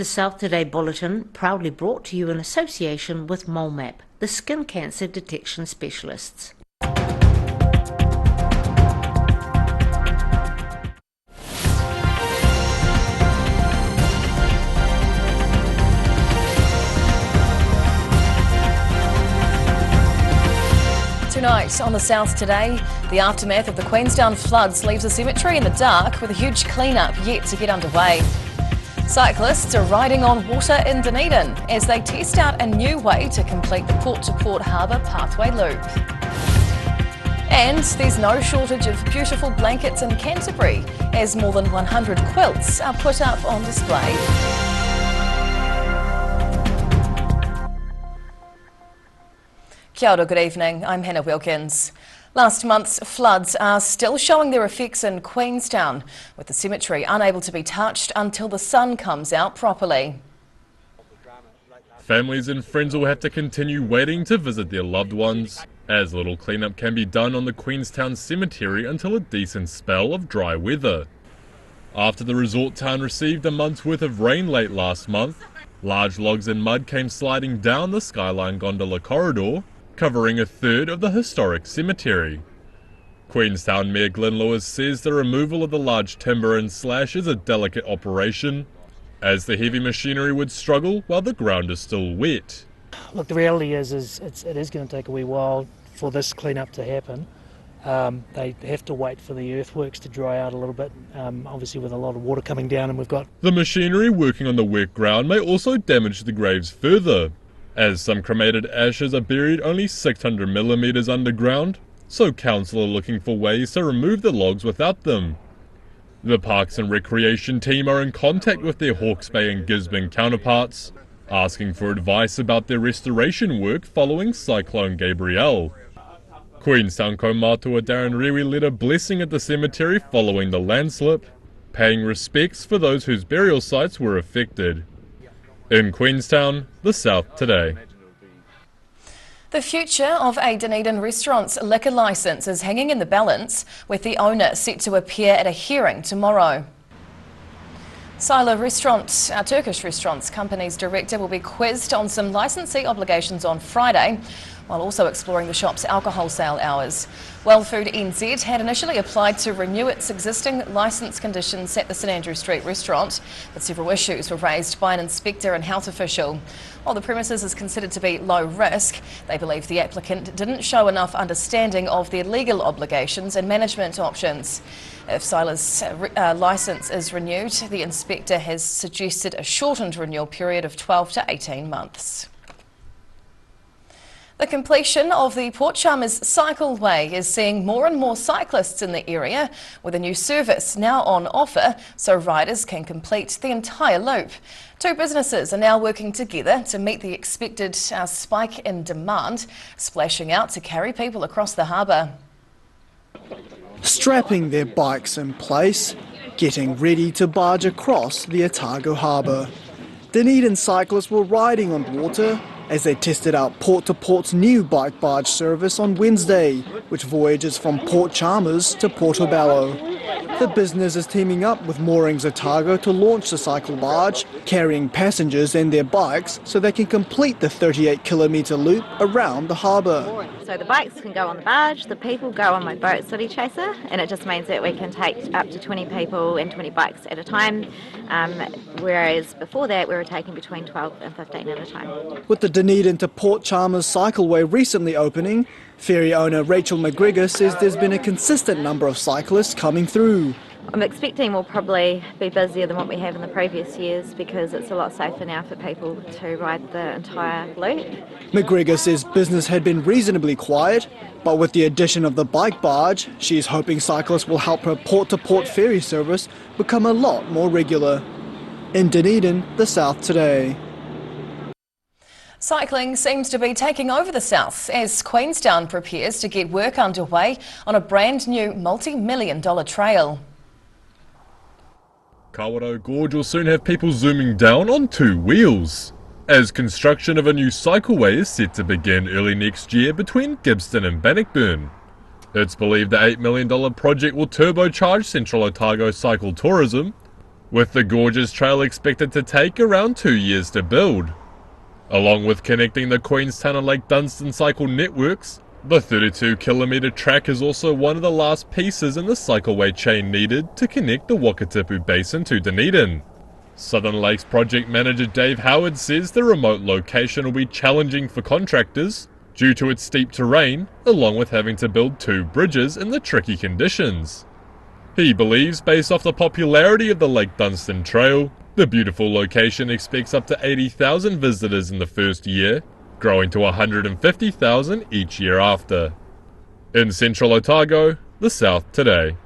The South Today bulletin, proudly brought to you in association with MoleMap, the skin cancer detection specialists. Tonight on the South Today, the aftermath of the Queenstown floods leaves a cemetery in the dark with a huge clean-up yet to get underway. Cyclists are riding on water in Dunedin as they test out a new way to complete the port-to-port harbour pathway loop. And there's no shortage of beautiful blankets in Canterbury as more than 100 quilts are put up on display. Kia ora, good evening. I'm Hannah Wilkins. Last month's floods are still showing their effects in Queenstown, with the cemetery unable to be touched until the sun comes out properly. Families and friends will have to continue waiting to visit their loved ones, as little cleanup can be done on the Queenstown cemetery until a decent spell of dry weather. After the resort town received a month's worth of rain late last month, large logs and mud came sliding down the Skyline gondola corridor, covering a third of the historic cemetery. Queenstown Mayor Glenn Lewis says the removal of the large timber and slash is a delicate operation, as the heavy machinery would struggle while the ground is still wet. Look, the reality is it is going to take a wee while for this clean-up to happen. They have to wait for the earthworks to dry out a little bit, obviously with a lot of water coming down, and we've got... The machinery working on the wet ground may also damage the graves further, as some cremated ashes are buried only 600 millimetres underground, so council are looking for ways to remove the logs without them. The Parks and Recreation team are in contact with their Hawke's Bay and Gisborne counterparts, asking for advice about their restoration work following Cyclone Gabrielle. Queenstown Kaumātua Darren Rewi led a blessing at the cemetery following the landslip, paying respects for those whose burial sites were affected. In Queenstown, the South Today. The future of a Dunedin restaurant's liquor licence is hanging in the balance, with the owner set to appear at a hearing tomorrow. Sila Restaurant, our Turkish restaurants company's director, will be quizzed on some licensee obligations on Friday, while also exploring the shop's alcohol sale hours. Well Food NZ had initially applied to renew its existing licence conditions at the St Andrew Street restaurant, but several issues were raised by an inspector and health official. While the premises is considered to be low risk, they believe the applicant didn't show enough understanding of their legal obligations and management options. If Sila's licence is renewed, the inspector has suggested a shortened renewal period of 12 to 18 months. The completion of the Port Chalmers cycleway is seeing more and more cyclists in the area, with a new service now on offer so riders can complete the entire loop. Two businesses are now working together to meet the expected spike in demand, splashing out to carry people across the harbour. Strapping their bikes in place, getting ready to barge across the Otago harbour. Dunedin cyclists were riding on water as they tested out Port to Port's new bike barge service on Wednesday, which voyages from Port Chalmers to Portobello. The business is teaming up with Moorings Otago to launch the cycle barge, carrying passengers and their bikes so they can complete the 38-kilometre loop around the harbour. So the bikes can go on the barge, the people go on my boat City Chaser, and it just means that we can take up to 20 people and 20 bikes at a time, whereas before that we were taking between 12 and 15 at a time. With the Dunedin to Port Chalmers cycleway recently opening, ferry owner Rachel McGregor says there's been a consistent number of cyclists coming through. I'm expecting we'll probably be busier than what we have in the previous years because it's a lot safer now for people to ride the entire loop. McGregor says business had been reasonably quiet, but with the addition of the bike barge, she is hoping cyclists will help her port-to-port ferry service become a lot more regular. In Dunedin, the South Today. Cycling seems to be taking over the south as Queenstown prepares to get work underway on a brand new multi-million-dollar trail. Kawerau Gorge will soon have people zooming down on two wheels, as construction of a new cycleway is set to begin early next year between Gibbston and Bannockburn. It's believed the $8 million project will turbocharge Central Otago cycle tourism, with the gorgeous trail expected to take around 2 years to build. Along with connecting the Queenstown and Lake Dunstan cycle networks, the 32-kilometre track is also one of the last pieces in the cycleway chain needed to connect the Wakatipu Basin to Dunedin. Southern Lakes project manager Dave Howard says the remote location will be challenging for contractors due to its steep terrain, along with having to build 2 bridges in the tricky conditions. He believes, based off the popularity of the Lake Dunstan Trail, the beautiful location expects up to 80,000 visitors in the first year, growing to 150,000 each year after. In central Otago, the South Today.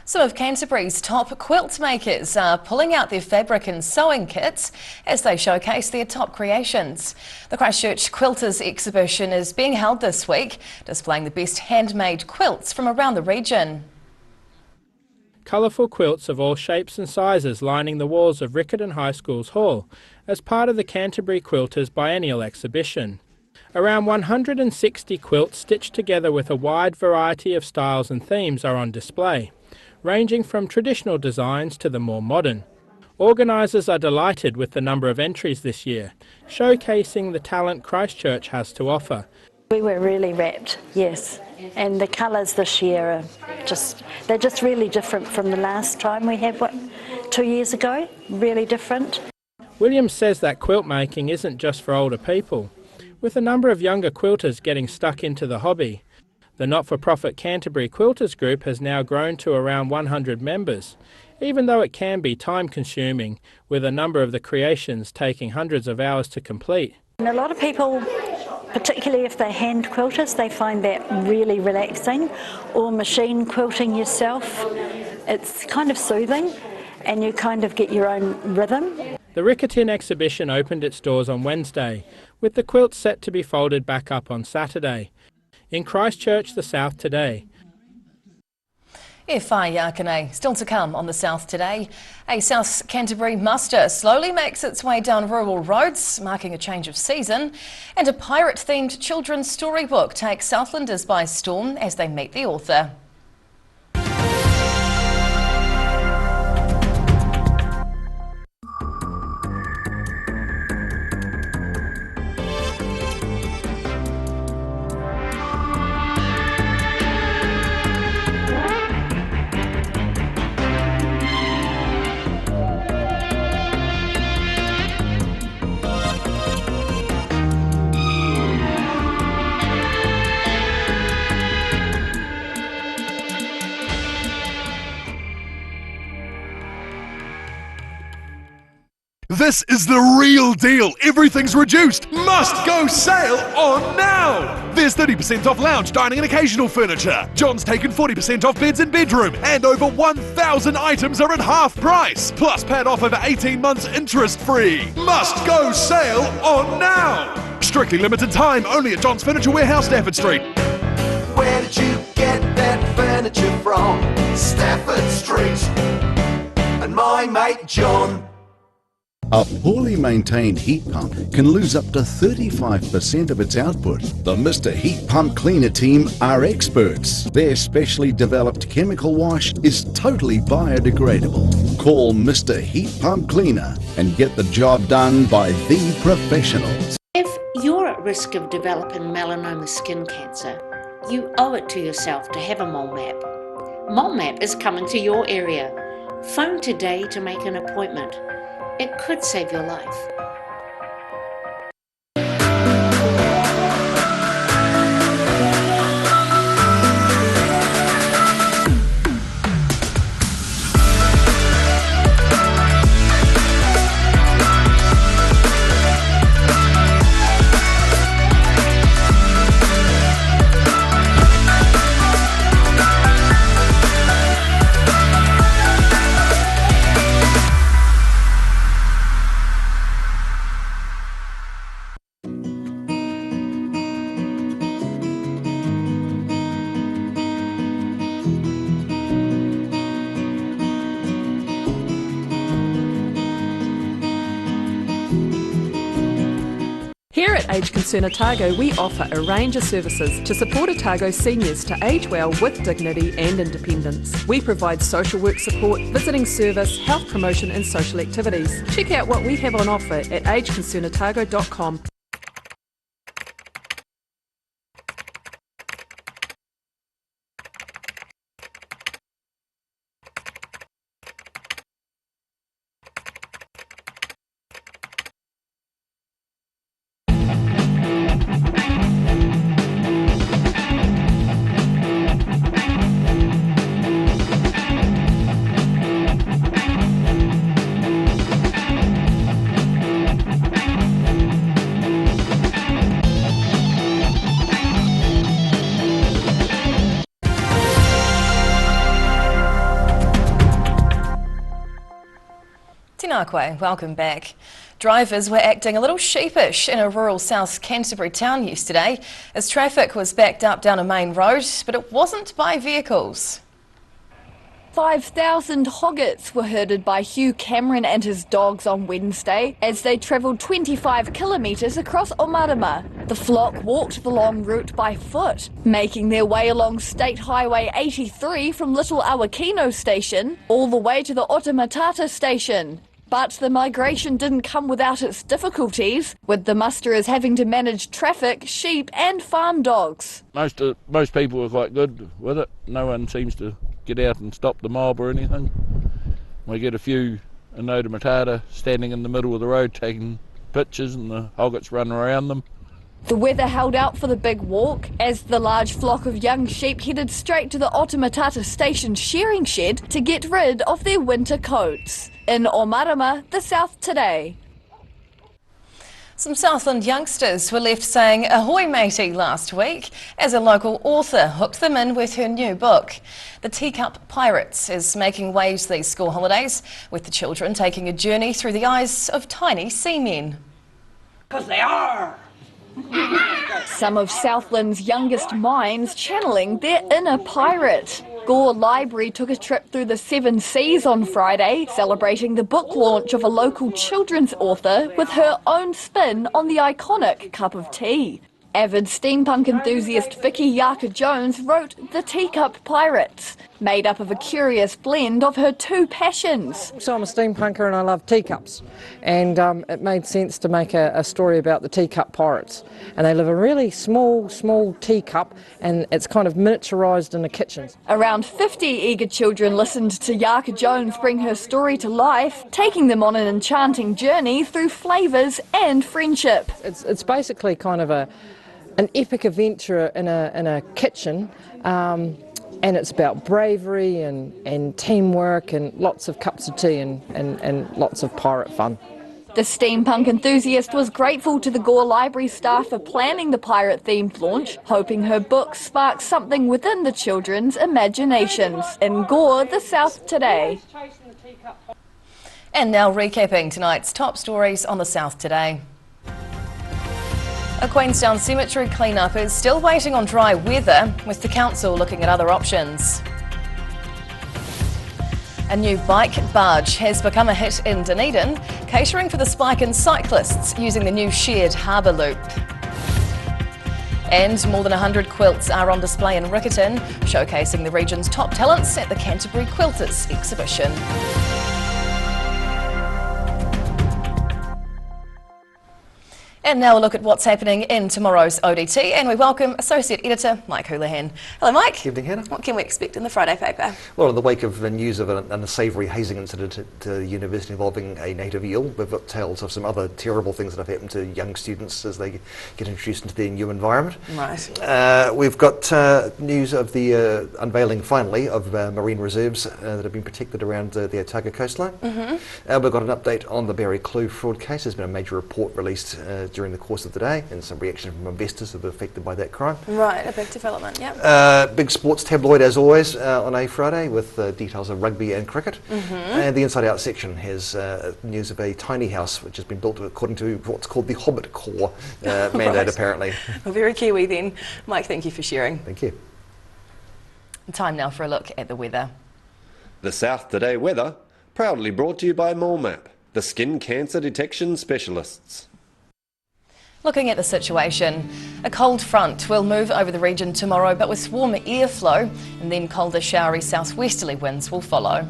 Some of Canterbury's top quilt makers are pulling out their fabric and sewing kits as they showcase their top creations. The Christchurch Quilters exhibition is being held this week, displaying the best handmade quilts from around the region. Colourful quilts of all shapes and sizes lining the walls of Riccarton High School's hall as part of the Canterbury Quilters biennial exhibition. Around 160 quilts stitched together with a wide variety of styles and themes are on display, ranging from traditional designs to the more modern. Organisers are delighted with the number of entries this year, showcasing the talent Christchurch has to offer. We were really rapt, yes, and the colours this year are they're just really different from the last time we had one 2 years ago, really different. Williams says that quilt making isn't just for older people, with a number of younger quilters getting stuck into the hobby. The not-for-profit Canterbury Quilters group has now grown to around 100 members, even though it can be time-consuming, with a number of the creations taking hundreds of hours to complete. And a lot of people, particularly if they're hand quilters, they find that really relaxing, or machine quilting yourself. It's kind of soothing and you kind of get your own rhythm. The Riccarton exhibition opened its doors on Wednesday, with the quilts set to be folded back up on Saturday. In Christchurch, the South Today. Whai Yakane, still to come on the South Today. A South Canterbury muster slowly makes its way down rural roads, marking a change of season. And a pirate-themed children's storybook takes Southlanders by storm as they meet the author. This is the real deal. Everything's reduced. Must go sale on now. There's 30% off lounge, dining and occasional furniture. John's taken 40% off beds and bedroom. And over 1,000 items are at half price. Plus pad off over 18 months interest free. Must go sale on now. Strictly limited time, only at John's Furniture Warehouse, Stafford Street. Where did you get that furniture from? Stafford Street. And my mate John. A poorly maintained heat pump can lose up to 35% of its output. The Mr. Heat Pump Cleaner team are experts. Their specially developed chemical wash is totally biodegradable. Call Mr. Heat Pump Cleaner and get the job done by the professionals. If you're at risk of developing melanoma skin cancer, you owe it to yourself to have a mole map. Mole map is coming to your area. Phone today to make an appointment. It could save your life. At Age Concern Otago, we offer a range of services to support Otago seniors to age well with dignity and independence. We provide social work support, visiting service, health promotion and social activities. Check out what we have on offer at ageconcernotago.com. Tinakwe, welcome back. Drivers were acting a little sheepish in a rural South Canterbury town yesterday as traffic was backed up down a main road, but it wasn't by vehicles. 5,000 hoggets were herded by Hugh Cameron and his dogs on Wednesday as they travelled 25 kilometres across Omarama. The flock walked the long route by foot, making their way along State Highway 83 from Little Awakino Station all the way to the Otamatata Station. But the migration didn't come without its difficulties, with the musterers having to manage traffic, sheep and farm dogs. Most people were quite good with it. No one seems to get out and stop the mob or anything. We get a few in Otamatata standing in the middle of the road taking pictures and the hoggets running around them. The weather held out for the big walk as the large flock of young sheep headed straight to the Otamatata Station shearing shed to get rid of their winter coats. In Omarama, the South Today. Some Southland youngsters were left saying ahoy matey last week as a local author hooked them in with her new book. The Teacup Pirates is making waves these school holidays, with the children taking a journey through the eyes of tiny seamen. Because they are! Some of Southland's youngest minds channeling their inner pirate. Gore Library took a trip through the Seven Seas on Friday, celebrating the book launch of a local children's author with her own spin on the iconic cup of tea. Avid steampunk enthusiast Vicky Yarker-Jones wrote The Teacup Pirates, made up of a curious blend of her two passions. So I'm a steampunker and I love teacups, and it made sense to make a story about the Teacup Pirates. And they live in a really small teacup, and it's kind of miniaturised in the kitchens. Around 50 eager children listened to Yarker-Jones bring her story to life, taking them on an enchanting journey through flavours and friendship. It's basically kind of an epic adventure in a kitchen, and it's about bravery and teamwork and lots of cups of tea and lots of pirate fun. The steampunk enthusiast was grateful to the Gore Library staff for planning the pirate-themed launch, hoping her book sparks something within the children's imaginations. In Gore, the South Today. And now recapping tonight's top stories on the South Today. A Queenstown cemetery clean-up is still waiting on dry weather, with the council looking at other options. A new bike barge has become a hit in Dunedin, catering for the spike in cyclists using the new shared harbour loop. And more than 100 quilts are on display in Riccarton, showcasing the region's top talents at the Canterbury Quilters exhibition. And now a look at what's happening in tomorrow's ODT, and we welcome Associate Editor Mike Houlihan. Hello Mike. Good evening, Hannah. What can we expect in the Friday paper? Well, in the wake of the news of an unsavoury hazing incident at the university involving a native eel, we've got tales of some other terrible things that have happened to young students as they get introduced into their new environment. Right. We've got news of the unveiling, finally, of marine reserves that have been protected around the Otago coastline. We've got an update on the Barry Clue fraud case. There's been a major report released during the course of the day, and some reaction from investors who were affected by that crime. Right, a big development, yep. Big sports tabloid as always on a Friday with details of rugby and cricket. And the Inside Out section has news of a tiny house which has been built according to what's called the Hobbit Core mandate, apparently. Well, very Kiwi then. Mike, thank you for sharing. Thank you. Time now for a look at the weather. The South Today weather, proudly brought to you by MoleMap, the skin cancer detection specialists. Looking at the situation, a cold front will move over the region tomorrow, but with warmer airflow, and then colder showery southwesterly winds will follow.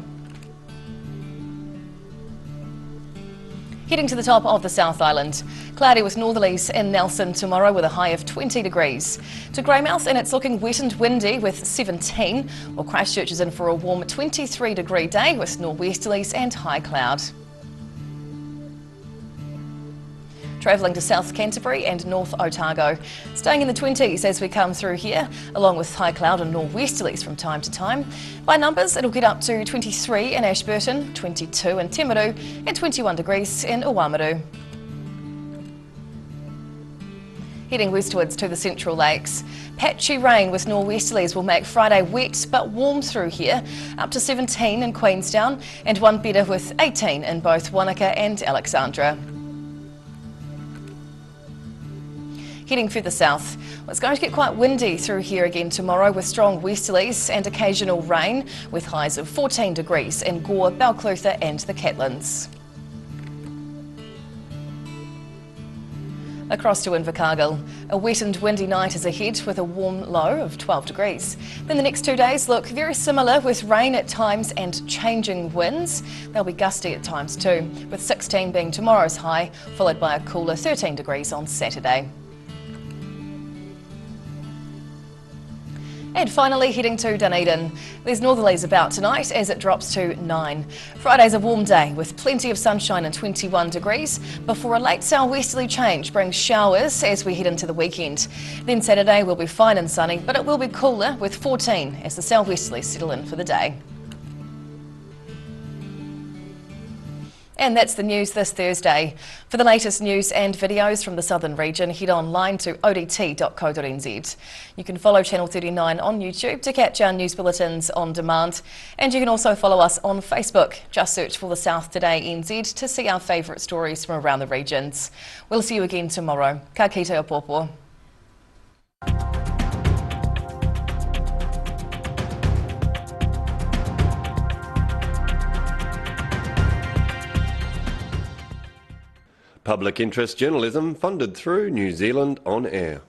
Heading to the top of the South Island, cloudy with northerlies in Nelson tomorrow with a high of 20 degrees. To Greymouth, and it's looking wet and windy with 17, while Christchurch is in for a warm 23-degree day with nor'westerlies and high cloud. Travelling to South Canterbury and North Otago, staying in the 20s as we come through here, along with high cloud and nor'westerlies from time to time. By numbers, it'll get up to 23 in Ashburton, 22 in Timaru, and 21 degrees in Oamaru. Heading westwards to the Central Lakes. Patchy rain with nor'westerlies will make Friday wet but warm through here, up to 17 in Queenstown, and one better with 18 in both Wanaka and Alexandra. Heading further south, well, it's going to get quite windy through here again tomorrow with strong westerlies and occasional rain with highs of 14 degrees in Gore, Balclutha and the Catlins. Across to Invercargill, a wet and windy night is ahead with a warm low of 12 degrees. Then the next 2 days look very similar with rain at times and changing winds. They'll be gusty at times too, with 16 being tomorrow's high, followed by a cooler 13 degrees on Saturday. And finally, heading to Dunedin. There's northerlies about tonight as it drops to 9. Friday's a warm day with plenty of sunshine and 21 degrees before a late southwesterly change brings showers as we head into the weekend. Then Saturday will be fine and sunny, but it will be cooler with 14 as the southwesterlies settle in for the day. And that's the news this Thursday. For the latest news and videos from the southern region, head online to odt.co.nz. You can follow Channel 39 on YouTube to catch our news bulletins on demand. And you can also follow us on Facebook. Just search for the South Today NZ to see our favourite stories from around the regions. We'll see you again tomorrow. Ka kite o pōpō. Public interest journalism funded through New Zealand On Air.